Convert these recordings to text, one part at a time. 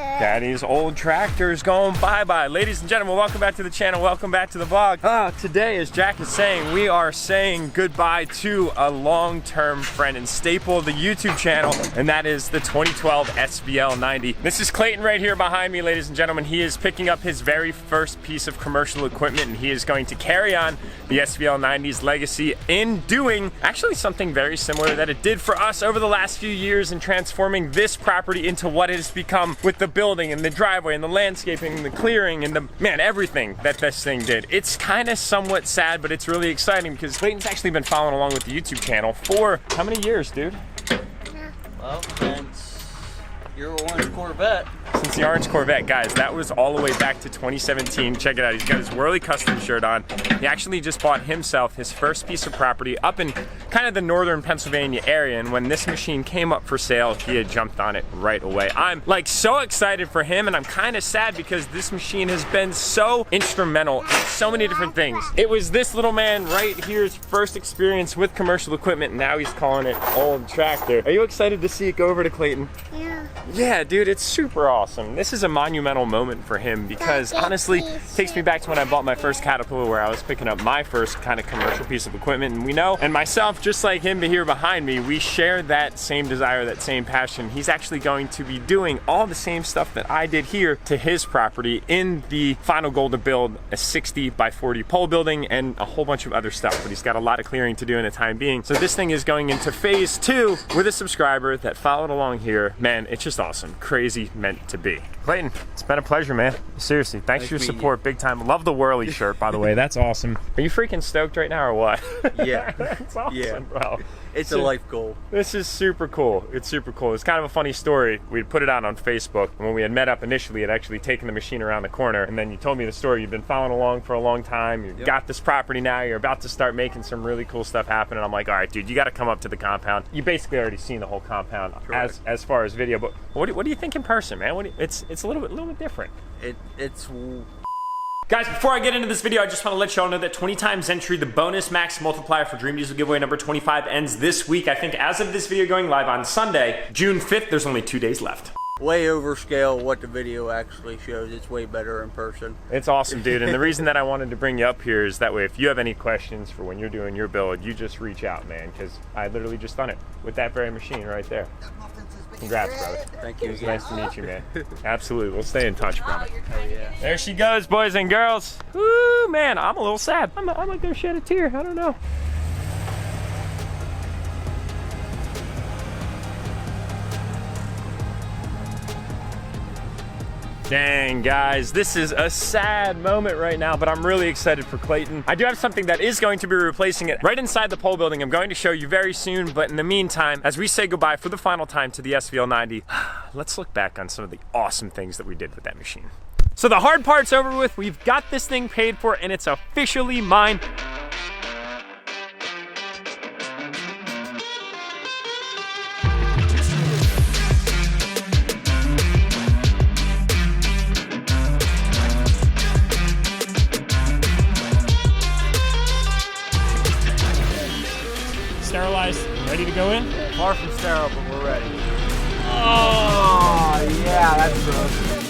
Daddy's old tractor's going bye-bye. Ladies and gentlemen, welcome back to the channel. Welcome back to the vlog. Today, as Jack is saying, we are saying goodbye to a long-term friend and staple of the YouTube channel, and that is the 2012 SVL-90. This is Clayton right here behind me, ladies and gentlemen. He is picking up his very first piece of commercial equipment, and he is going to carry on the SVL-90's legacy in doing actually something very similar that it did for us over the last few years in transforming this property into what it has become with the building and the driveway and the landscaping and the clearing and everything that this thing did. It's kind of somewhat sad, but it's really exciting because Clayton's actually been following along with the YouTube channel for how many years, dude? Well, since your orange Corvette. Since the orange Corvette, guys, that was all the way back to 2017. Check it out, he's got his Whirly Custom shirt on. He actually just bought himself his first piece of property up in kind of the northern Pennsylvania area, and when this machine came up for sale, he had jumped on it right away. I'm like so excited for him, and I'm kind of sad because this machine has been so instrumental in so many different things. It was this little man right here's first experience with commercial equipment, and now he's calling it old tractor. Are you excited to see it go over to Clayton? Yeah. Yeah, dude, it's super awesome. This is a monumental moment for him because honestly, it takes me back to when I bought my first Caterpillar, where I was picking up my first kind of commercial piece of equipment, and we know, and myself, just like him here behind me, we share that same desire, that same passion. He's actually going to be doing all the same stuff that I did here to his property in the final goal to build a 60 by 40 pole building and a whole bunch of other stuff, but he's got a lot of clearing to do in the time being. So this thing is going into phase 2 with a subscriber that followed along here. Man, it's just awesome. Crazy meant to be. Clayton, it's been a pleasure, man. Seriously, thanks for your support, big time. Love the Whirly shirt, by the way. That's awesome. Are you freaking stoked right now or what? Yeah. It's awesome, yeah, bro. It's a life goal. This is super cool. It's super cool. It's kind of a funny story. We'd put it out on Facebook, and when we had met up initially, had actually taken the machine around the corner, and then you told me the story. You've been following along for a long time. You've got this property now. You're about to start making some really cool stuff happen, and I'm like, all right, dude, you got to come up to the compound. You basically already seen the whole compound as far as video, but what do you think in person, man? It's a little bit different. It's. Guys, before I get into this video, I just want to let y'all know that 20 times entry, the bonus max multiplier for Dream Diesel giveaway number 25 ends this week. I think as of this video going live on Sunday, June 5th, there's only 2 days left. Way overscale what the video actually shows. It's way better in person. It's awesome, dude. And the reason that I wanted to bring you up here is that way if you have any questions for when you're doing your build, you just reach out, man, because I literally just done it with that very machine right there. Congrats, brother. Thank you. It's nice to meet you, man. Absolutely. We'll stay in touch, brother. Oh, yeah. There she goes, boys and girls. Woo, man, I'm a little sad. I might go shed a tear. I don't know. Dang, guys, this is a sad moment right now, but I'm really excited for Clayton. I do have something that is going to be replacing it right inside the pole building. I'm going to show you very soon, but in the meantime, as we say goodbye for the final time to the SVL-90, let's look back on some of the awesome things that we did with that machine. So the hard part's over with. We've got this thing paid for, and it's officially mine. Sterilized, ready to go in? Far from sterile, but we're ready. Oh, Yeah, that's gross.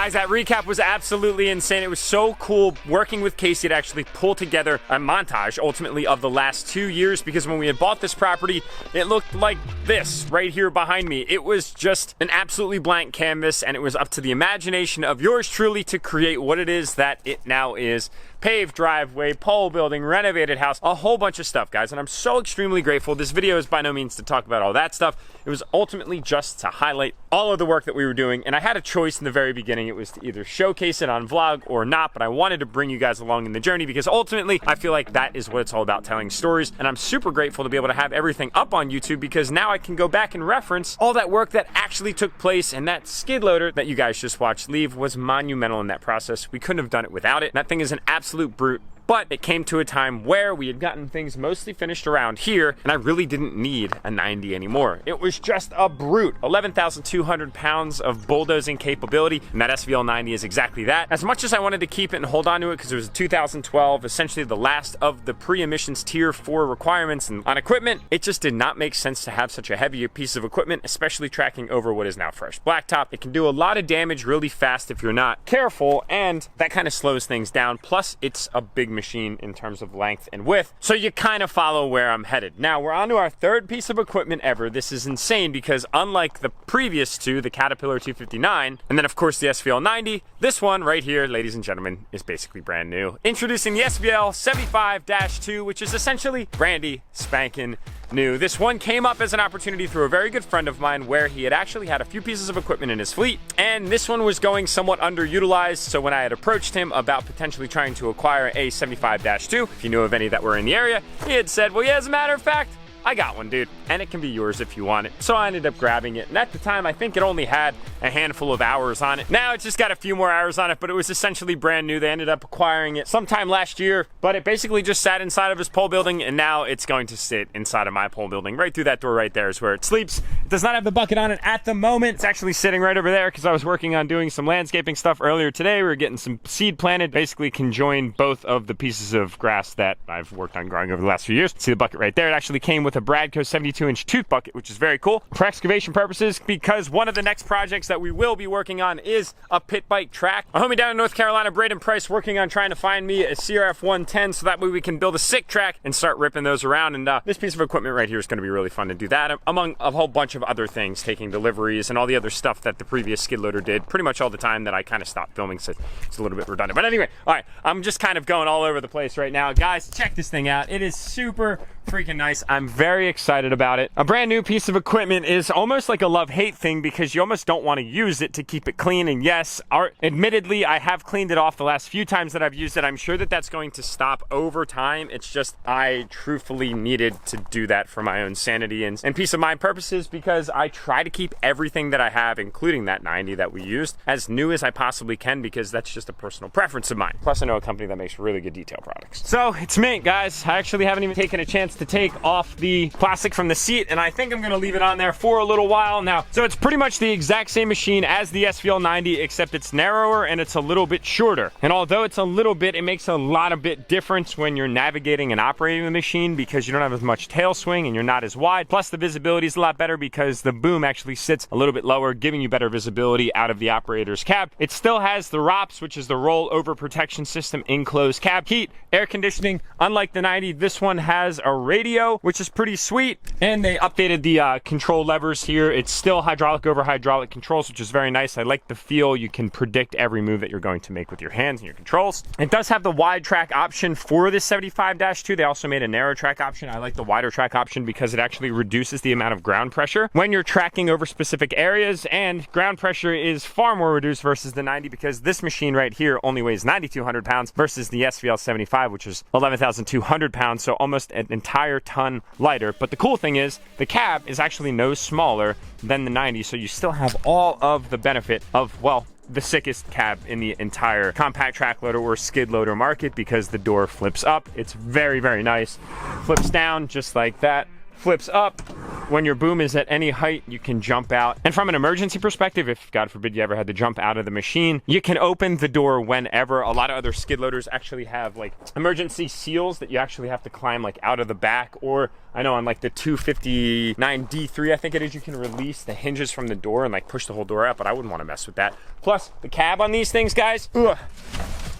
Guys, that recap was absolutely insane. It was so cool working with Casey to actually pull together a montage, ultimately, of the last 2 years, because when we had bought this property, it looked like this right here behind me. It was just an absolutely blank canvas, and it was up to the imagination of yours truly to create what it is that it now is. Paved driveway, pole building, renovated house, a whole bunch of stuff, guys, and I'm so extremely grateful. This video is by no means to talk about all that stuff. It was ultimately just to highlight all of the work that we were doing, and I had a choice in the very beginning. It was to either showcase it on vlog or not, but I wanted to bring you guys along in the journey because ultimately I feel like that is what it's all about, telling stories, and I'm super grateful to be able to have everything up on YouTube because now I can go back and reference all that work that actually took place, and that skid loader that you guys just watched leave was monumental in that process. We couldn't have done it without it. That thing is an absolute brute. But it came to a time where we had gotten things mostly finished around here, and I really didn't need a 90 anymore. It was just a brute. 11,200 pounds of bulldozing capability, and that SVL-90 is exactly that. As much as I wanted to keep it and hold on to it because it was 2012, essentially the last of the pre-emissions tier 4 requirements and on equipment, it just did not make sense to have such a heavy piece of equipment, especially tracking over what is now fresh blacktop. It can do a lot of damage really fast if you're not careful, and that kind of slows things down. Plus, it's a big machine in terms of length and width, so you kind of follow where I'm headed. Now we're on to our third piece of equipment ever. This is insane because unlike the previous two, the Caterpillar 259 and then of course the SVL-90, this one right here, ladies and gentlemen, is basically brand new. Introducing the SVL-75-2, which is essentially brandy spanking new. This one came up as an opportunity through a very good friend of mine where he had actually had a few pieces of equipment in his fleet, and this one was going somewhat underutilized. So when I had approached him about potentially trying to acquire a 75-2, if you knew of any that were in the area, he had said, well, yeah, as a matter of fact, I got one, dude, and it can be yours if you want it. So I ended up grabbing it, and at the time, I think it only had a handful of hours on it. Now it's just got a few more hours on it, but it was essentially brand new. They ended up acquiring it sometime last year, but it basically just sat inside of his pole building, and now it's going to sit inside of my pole building. Right through that door right there is where it sleeps. It does not have the bucket on it at the moment. It's actually sitting right over there because I was working on doing some landscaping stuff earlier today. We were getting some seed planted, basically conjoined both of the pieces of grass that I've worked on growing over the last few years. See the bucket right there? It actually came with a Bradco 72-inch tooth bucket, which is very cool for excavation purposes, because one of the next projects that we will be working on is a pit bike track. A homie down in North Carolina, Braden Price, working on trying to find me a CRF 110 so that way we can build a sick track and start ripping those around. And this piece of equipment right here is going to be really fun to do that, among a whole bunch of other things, taking deliveries and all the other stuff that the previous skid loader did pretty much all the time that I kind of stopped filming, so it's a little bit redundant. But anyway, all right, I'm just kind of going all over the place right now. Guys, check this thing out. It is super freaking nice. I'm very excited about it. A brand new piece of equipment is almost like a love-hate thing because you almost don't want to use it to keep it clean. And yes, admittedly, I have cleaned it off the last few times that I've used it. I'm sure that that's going to stop over time. It's just I truthfully needed to do that for my own sanity and peace of mind purposes, because I try to keep everything that I have, including that 90 that we used, as new as I possibly can, because that's just a personal preference of mine. Plus, I know a company that makes really good detail products. So it's mint, guys. I actually haven't even taken a chance to take off the plastic from the seat, and I think I'm gonna leave it on there for a little while now. So it's pretty much the exact same machine as the SVL-90, except it's narrower and it's a little bit shorter. And although it's a little bit, it makes a lot of bit difference when you're navigating and operating the machine, because you don't have as much tail swing and you're not as wide. Plus the visibility is a lot better because the boom actually sits a little bit lower, giving you better visibility out of the operator's cab. It still has the ROPS, which is the roll over protection system, enclosed cab, heat, air conditioning. Unlike the 90, this one has a radio, which is pretty sweet, and they updated the control levers here. It's still hydraulic over hydraulic controls, which is very nice. I like the feel. You can predict every move that you're going to make with your hands and your controls. It does have the wide track option for this 75-2. They also made a narrow track option. I like the wider track option because it actually reduces the amount of ground pressure when you're tracking over specific areas, and ground pressure is far more reduced versus the 90 because this machine right here only weighs 9,200 pounds versus the SVL-75, which is 11,200 pounds, so almost an entire ton lighter. But the cool thing is the cab is actually no smaller than the 90, so you still have all of the benefit of, well, the sickest cab in the entire compact track loader or skid loader market, because the door flips up. It's very, very nice. Flips down just like that, flips up, when your boom is at any height, you can jump out. And from an emergency perspective, if God forbid you ever had to jump out of the machine, you can open the door whenever. A lot of other skid loaders actually have like emergency seals that you actually have to climb like out of the back, or I know on like the 259 D3, I think it is, you can release the hinges from the door and like push the whole door out, but I wouldn't want to mess with that. Plus the cab on these things, guys, ugh,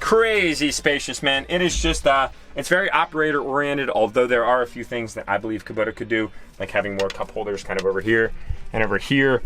crazy spacious, man. It is just, it's very operator oriented, although there are a few things that I believe Kubota could do, like having more cup holders kind of over here and over here.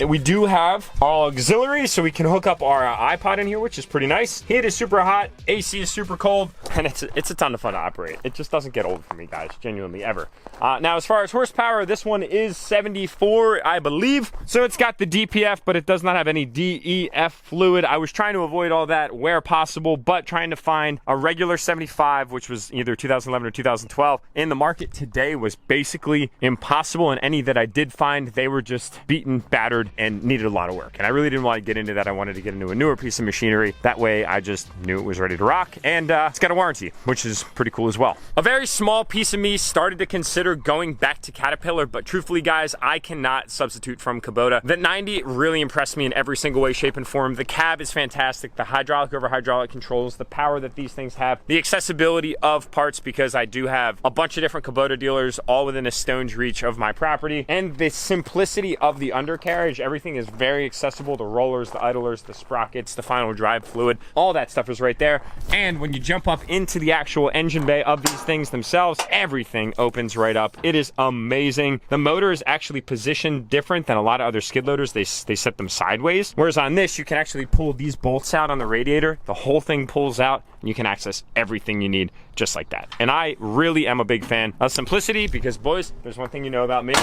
We do have all auxiliary, so we can hook up our iPod in here, which is pretty nice. Heat is super hot, AC is super cold, and it's a ton of fun to operate. It just doesn't get old for me, guys, genuinely, ever. Now, as far as horsepower, this one is 74, I believe. So it's got the DPF, but it does not have any DEF fluid. I was trying to avoid all that where possible, but trying to find a regular 75, which was either 2011 or 2012, in the market today was basically impossible, and any that I did find, they were just beaten, battered, and needed a lot of work. And I really didn't want to get into that. I wanted to get into a newer piece of machinery. That way, I just knew it was ready to rock, and it's got a warranty, which is pretty cool as well. A very small piece of me started to consider going back to Caterpillar, but truthfully, guys, I cannot substitute from Kubota. The 90 really impressed me in every single way, shape, and form. The cab is fantastic. The hydraulic over hydraulic controls, the power that these things have, the accessibility of parts, because I do have a bunch of different Kubota dealers all within a stone's reach of my property, and the simplicity of the undercarriage. Everything is very accessible. The rollers, the idlers, the sprockets, the final drive fluid, all that stuff is right there. And when you jump up into the actual engine bay of these things themselves, everything opens right up. It is amazing. The motor is actually positioned different than a lot of other skid loaders. They set them sideways, whereas on this you can actually pull these bolts out on the radiator. The whole thing pulls out and you can access everything you need just like that. And I really am a big fan of simplicity, because boys, there's one thing you know about me: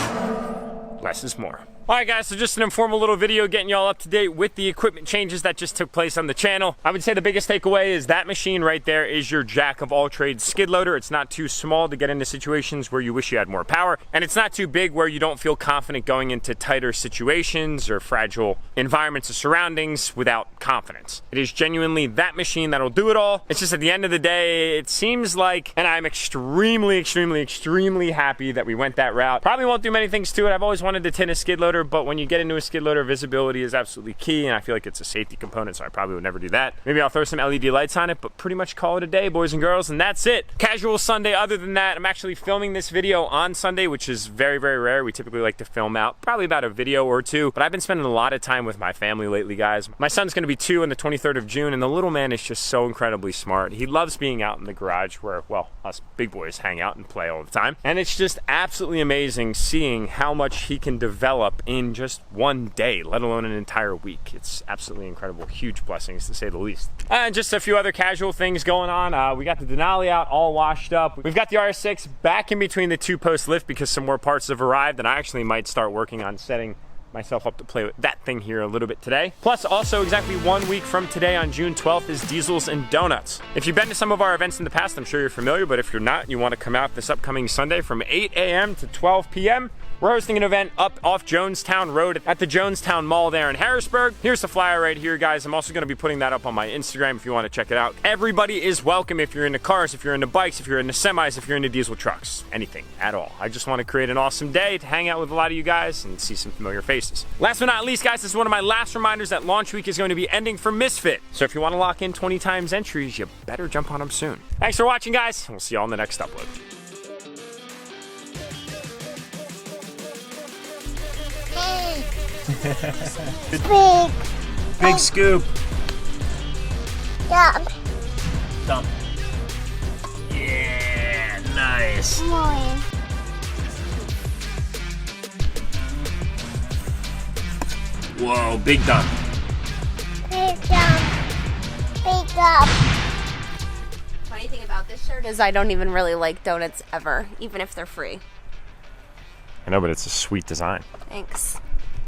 less is more. All right, guys, so just an informal little video getting y'all up to date with the equipment changes that just took place on the channel. I would say the biggest takeaway is that machine right there is your jack of all trades skid loader. It's not too small to get into situations where you wish you had more power, and it's not too big where you don't feel confident going into tighter situations or fragile environments or surroundings without confidence. It is genuinely that machine that'll do it all. It's just at the end of the day, it seems like, and I'm extremely, extremely, extremely happy that we went that route. Probably won't do many things to it. I've always wanted to tin a skid loader, but when you get into a skid loader, visibility is absolutely key, and I feel like it's a safety component, so I probably would never do that. Maybe I'll throw some LED lights on it, but pretty much call it a day, boys and girls, and that's it. Casual Sunday. Other than that, I'm actually filming this video on Sunday, which is very, very rare. We typically like to film out probably about a video or two, but I've been spending a lot of time with my family lately, guys. My son's gonna be 2 on the 23rd of June, and the little man is just so incredibly smart. He loves being out in the garage where, well, us big boys hang out and play all the time, and it's just absolutely amazing seeing how much he can develop in just one day, let alone an entire week. It's absolutely incredible. Huge blessings, to say the least. And just a few other casual things going on. We got the Denali out, all washed up. We've got the RS6 back in between the 2-post lift because some more parts have arrived, and I actually might start working on setting myself up to play with that thing here a little bit today. Plus, also exactly 1 week from today on June 12th is Diesels and Donuts. If you've been to some of our events in the past, I'm sure you're familiar, but if you're not and you want to come out this upcoming Sunday from 8 a.m. to 12 p.m., we're hosting an event up off Jonestown Road at the Jonestown Mall there in Harrisburg. Here's the flyer right here, guys. I'm also going to be putting that up on my Instagram if you want to check it out. Everybody is welcome if you're into cars, if you're into bikes, if you're into semis, if you're into diesel trucks, anything at all. I just want to create an awesome day to hang out with a lot of you guys and see some familiar faces. Last but not least, guys, this is one of my last reminders that launch week is going to be ending for Misfit. So if you want to lock in 20 times entries, you better jump on them soon. Thanks for watching, guys. We'll see you all in the next upload. Big scoop. Dump. Dump. Yeah, nice. More. Whoa, big dump. Big dump. Big dump. Funny thing about this shirt is I don't even really like donuts ever, even if they're free. I know, but it's a sweet design. Thanks.